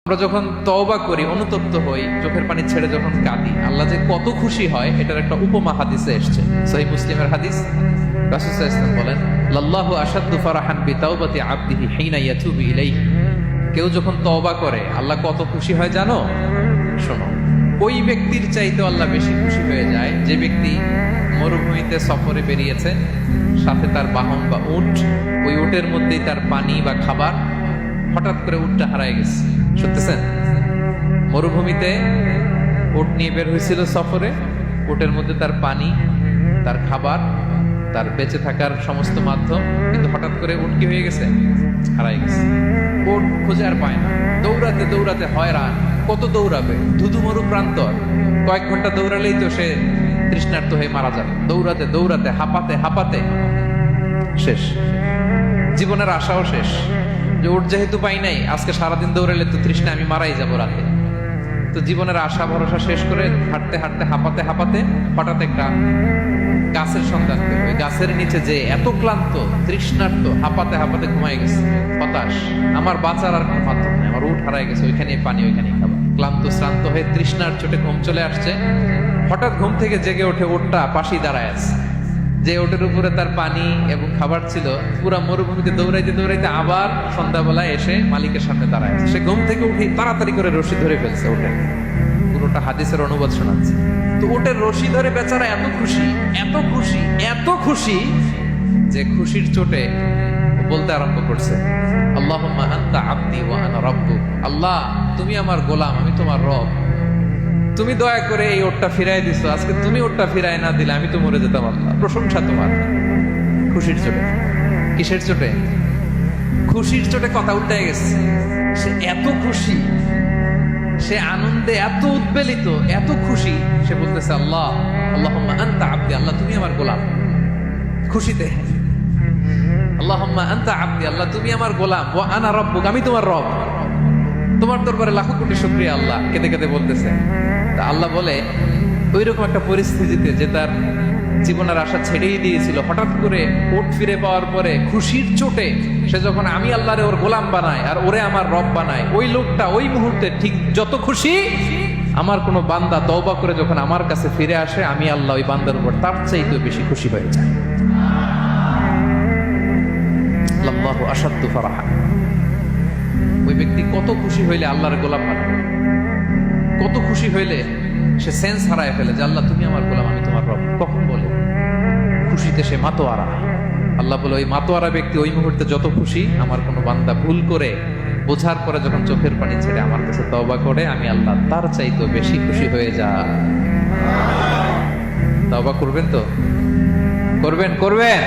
আমরা যখন তওবা করি, অনুতপ্ত হই, চোখের পানি ছেড়ে যখন কাঁদি, আল্লাহ যে কত খুশি হয় এটার একটা উপমা হাদিসে এসেছে। সহিহ মুসলিমের হাদিস, রাসূল সাল্লাল্লাহু আলাইহি ওয়াসাল্লাম বলেন, লাল্লাহু আশাদ্দু ফারাহান বিতাওবাতি আবদিহি হিনা ইয়াতুবু ইলাইহি। কেউ যখন তওবা করে আল্লাহ কত খুশি হয় জানো? শোনো, ওই ব্যক্তির চাইতে আল্লাহ বেশি খুশি হয়ে যায় যে ব্যক্তি মরুভূমিতে সফরে বেরিয়েছে, সাথে তার বাহন বা উট, ওই উটের মধ্যেই তার পানি বা খাবার, হঠাৎ করে উটটা হারায় গেছে। শুনতেছেন? মরুভূমিতে উট নিয়ে বের হয়েছিল সফরে, উটের মধ্যে তার পানি, তার খাবার, তার বেঁচে থাকার সমস্ত মাধ্যম, কিন্তু হঠাৎ করে উট কি হয়ে গেছে? হারাই গেছে। উট খুঁজে আর পায় না, দৌড়াতে দৌড়াতে হয়রান। কত দৌড়াবে? ধুধু মরু প্রান্তর, কয়েক ঘন্টা দৌড়ালেই তো সে তৃষ্ণার্ত হয়ে মারা যাবে। দৌড়াতে দৌড়াতে হাঁপাতে হাঁপাতে শেষ, জীবনের আশাও শেষ। যে উট যেহেতু পাই নাই, আজকে সারাদিন দৌড়ালে তো তৃষ্ণা আমি মারাই যাবো রাতে। তো জীবনের আশা ভরসা শেষ করে হাঁটতে হাঁটতে হাঁপাতে হাঁপাতে হঠাৎ একটা গাছের সন্ধান পেল। ওই গাছের নিচে যে এত ক্লান্ত, তৃষ্ণার্ত, হাঁপাতে হাঁপাতে ঘুমাই গেছে, হতাশ, আমার বাঁচার আর কোনো মাধ্যম নেই, আমার উঠ হারাই গেছে, ওইখানে পানি, ওইখানে খাবার। ক্লান্ত শ্রান্ত হয়ে তৃষ্ণার চোটে ঘুম চলে আসছে। হঠাৎ ঘুম থেকে জেগে ওঠে, উটটা পাশেই দাঁড়ায় আছে। যে ওটের উপরে তার পানি এবং খাবার ছিল, পুরা মরুভূমিতে দৌড়াইতে দৌড়াইতে আবার সন্ধ্যাবেলায় এসে মালিকের সামনে দাঁড়ায়। সে ঘুম থেকে উঠে তাড়াতাড়ি করে রশি ধরে ফেলছে ওটে। পুরোটা হাদিসের অনুবাদ শোনাচ্ছে। তো ওটের রশি ধরে বেচারা এত খুশি, এত খুশি, এত খুশি যে খুশির চোটে বলতে আরম্ভ করছে, আল্লাহুম্মা আনতা আবদি ওয়া আনা রাব্বুক। আল্লাহ, তুমি আমার গোলাম, আমি তোমার রব। তুমি দয়া করে এই ওটটা ফিরাই দিছো, আজকে তুমি ওটটা ফিরাই না দিলে আমি তো মরে যেতাম। আল্লাহ, প্রশংসা তোমার। খুশির চোটে। কিসের চোটে? খুশির চোটে কথা উল্টে গেছে। সে এত খুশি, সে আনন্দে এত উদ্বেলিত, এত খুশি, সে বলতেছে, আল্লাহ, আল্লাহুম্মা আনতা আবদি, আল্লাহ তুমি আমার গোলাম। খুশিতে আল্লাহুম্মা আনতা আবদি, আল্লাহ তুমি আমার গোলাম, ওয়া আনা রাব্বুক, আমি তোমার রব। তোমার দরবারে লাখো কোটি শুকরিয়া। আল্লাহ কেঁদে কেঁদে বলতেছে। তা আল্লাহ বলে, ওইরকম একটা পরিস্থিতিতে যে তার জীবনের আশা ছেড়েই দিয়েছিল, হঠাৎ করে উট ফিরে পাওয়ার পরে খুশির চোটে সে যখন আমি আল্লাহরে ওর গোলাম বানায় আর ওরে আমার রব বানায়, ওই লোকটা ওই মুহূর্তে ঠিক যত খুশি, আমার কোনো বান্দা তওবা করে যখন আমার কাছে ফিরে আসে, আমি আল্লাহ ওই বান্দার উপর তার চাইতে বেশি খুশি হয়ে যায়। আল্লাহু আশাদ্দু ফারাহান। ওই ব্যক্তি কত খুশি হইলে আল্লাহর গোলাম বানায়, কত খুশি হইলে সে সেন্স হারায় ফেলে যে আল্লাহ তুমি আমার গোলাম, আমি তোমার রব। কখন বলে? খুশিতে সে মাতোয়ারা। আল্লাহ বলে, ওই মাতোয়ারা ব্যক্তি ওই মুহূর্তে যত খুশি, আমার কোনো বান্দা ভুল করে বোঝার পরে যখন চোখের পানি ছেড়ে আমার কাছে তওবা করে, আমি আল্লাহ তার চাইতে বেশি খুশি হয়ে যায়। তওবা করবেন তো? করবেন?